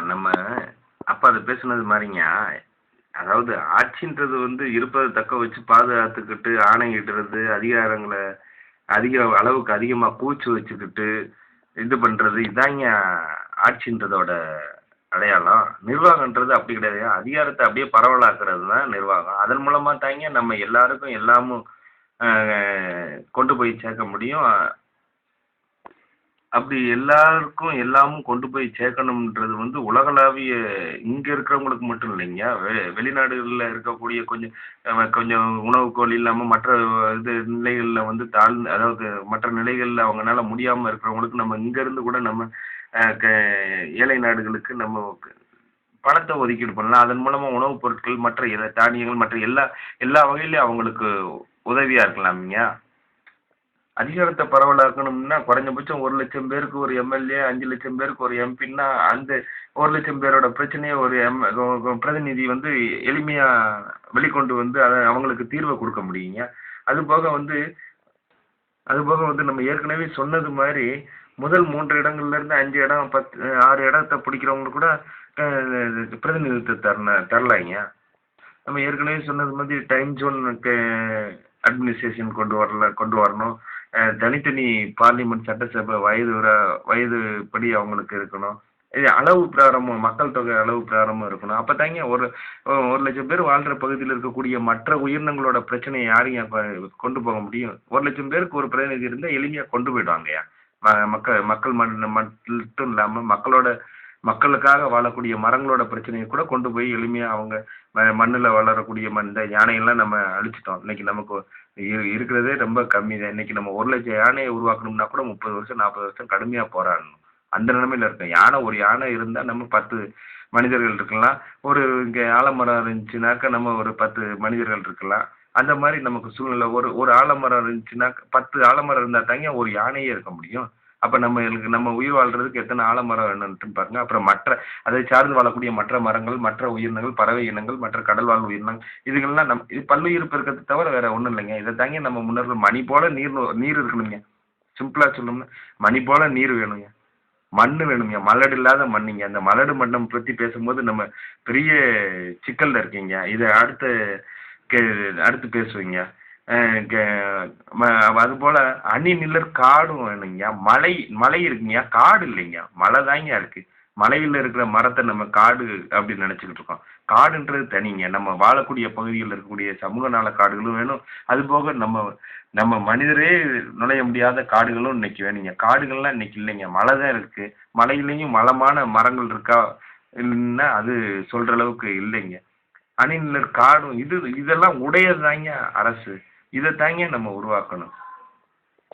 நம்ம அப்பா அது பேசுனது மாரிங்க. அதாவது ஆட்சின்றது இருப்பத தக்க வச்சு பாதுகாத்துக்கிட்டு, ஆணையிடுறது, அதிகாரங்கள அதிக அளவுக்கு அதிகமா குவிச்சு வச்சுக்கிட்டு, இது பண்றது இதாங்க ஆட்சின்றதோட அடையாளம். நிர்வாகம்ன்றது அப்படி கிடையாதுங்க. அதிகாரத்த அப்படியே பரவலாக்குறது தான் நிர்வாகம். அதன் மூலமா தாங்க நம்ம எல்லாருக்கும் எல்லாமும் அ கொண்டு போய் சேர்க்க முடியும். அப்படி எல்லாருக்கும் எல்லாமும் கொண்டு போய் சேர்க்கணும்ன்றது உலகளாவிய இங்க இருக்கிறவங்களுக்கு மட்டும் இல்லைங்க. வெளிநாடுகள்ல இருக்கக்கூடிய கொஞ்சம் உணவுக்கோள் இல்லாம மற்ற இது நிலைகள்ல தாழ்ந்து அதாவது மற்ற நிலைகள்ல அவங்கனால முடியாம இருக்கிறவங்களுக்கு நம்ம இங்க இருந்து கூட நம்ம அ க ஏழை நாடுகளுக்கு நம்ம பணத்த ஒதுக்கீடு பண்ணலாம். அதன் மூலமா உணவுப் பொருட்கள், மற்ற தானியங்கள் மற்ற எல்லா எல்லா வகையிலயும் அவங்களுக்கு உதவியா இருக்கலாம்யா. அதிகாரத்த பரவலாக்கணும்னா, குறைஞ்சபட்சம் 1,00,000 பேருக்கு ஒரு எம்எல்ஏ, 5,00,000 பேருக்கு ஒரு எம்பின்னா, அந்த 1,00,000 பேரோட பிரச்சனைய ஒரு எம் கொ கொ பிரதிநிதி எளிமையா வெளிக்கொண்டு அத அவங்களுக்கு தீர்வ குடுக்க முடியுங்க. அதுபோக அதுபோக நம்ம ஏற்கனவே சொன்னது மாரி, முதல் 3 இடங்கள்ல இருந்து 5 இடம், 10 6 இடத்த பிடிக்கிறவங்களுக்கு கூட அ பிரதிநிதித்துவம் தரலாய்ங்க. நம்ம ஏற்கனவே சொன்னது மாதிரி டைம் ஜோன் அட்மினிஸ்ட்ரேஷன் கொண்டு வரணும். தனித்தனி பார்லிமெண்ட் சட்டசபை வயதுப்படி அவங்களுக்கு இருக்கணும். இது அளவு பிரகாரமும் மக்கள் தொகை அளவு பிரகாரமும் இருக்கணும். அப்பதாங்க ஒரு 1,00,000 பேர் வாழ்ற பகுதியில இருக்கக்கூடிய மற்ற உயிரினங்களோட பிரச்சனைய யாருங்க கொண்டு போக முடியும்? 1,00,000 பேருக்கு ஒரு பிரதிநிதி இருந்தா எளிமையா கொண்டு போயிடுவாங்கய்யா. மக்கள் மக்கள் மட்டும் இல்லாம மக்களுக்காக வாழக்கூடிய மரங்களோட பிரச்சனைய கூட கொண்டு போய் எளிமையா அவங்க மண்ணுல வளரக்கூடிய இந்த யானையெல்லாம் நம்ம அழிச்சிட்டோம். இன்னைக்கு நமக்கு இருக்கிறதே ரொம்ப கம்மி தான். இன்னைக்கு நம்ம 1,00,000 யானைய உருவாக்கணும்னா கூட 30 வருஷம், 40 வருஷம் கடுமையா போராடணும். அந்த நிலைமையில இருக்கோம். ஒரு யானை இருந்தா நம்ம 10 மனிதர்கள் இருக்கலாம். இங்க ஆலமரம் இருந்துச்சுனாக்கா நம்ம ஒரு 10 மனிதர்கள் இருக்கலாம். அந்த மாரி நமக்கு சூழ்நிலை ஒரு ஒரு ஆலமரம் இருந்துச்சுன்னா 10 ஆலமரம் இருந்தா தாங்க ஒரு யானையே இருக்க முடியும். அப்ப நம்ம உயிர் வாழ்றதுக்கு எத்தன ஆலமரம் வேணும்ன்ட்டு பாருங்க. அப்புறம் அதை சார்ந்து வாழக்கூடிய மற்ற மரங்கள், மற்ற உயிரினங்கள், பறவை இனங்கள், மற்ற கடல்வாழ் உயிரினங்கள் இதுகள்லாம் இது பல்லுயிர் பெருக்கத்த தவிர வேற ஒண்ணும் இல்லைங்க. இத தாங்க நம்ம முன்னோர்கள் மணி போல நீர் இருக்கணுங்க. சிம்பிளா சொல்லணும்னா மணி போல நீர் வேணுங்க. மண்ணு வேணுங்க. மலடு இல்லாத மண்ணுங்க. அந்த மலடு மண்ணம் பத்தி பேசும்போது நம்ம பெரிய சிக்கல்ல இருக்கீங்க. இத கே அடுத்து பேசுவீங்க. அ கே ம அதுபோல அணி நிழற் காடும் வேணுங்கய்யா. மலை இருக்குங்கய்யா. காடு இல்லைங்க. மலை தாங்கய்யா இருக்கு. மலையில இருக்கிற மரத்த நம்ம காடு அப்படின்னு நெனச்சுக்கிட்டு இருக்கோம். காடுன்றது தனிங்க. நம்ம வாழக்கூடிய பகுதிகள்ல இருக்கக்கூடிய சமூக நல காடுகளும் வேணும். அதுபோக நம்ம நம்ம மனிதரே நுழைய முடியாத காடுகளும் இன்னைக்கு வேணுங்க. காடுகள்லாம் இன்னைக்கு இல்லைங்க. மலை தான் இருக்கு. மலையிலயும் வளமான மரங்கள் இருக்கா? இல்லன்னா அது சொல்ற அளவுக்கு இல்லைங்க. அணிநிழற் காடும் இதெல்லாம் உடையது தாங்க அரசு. இத தாங்க நம்ம உருவாக்கணும்.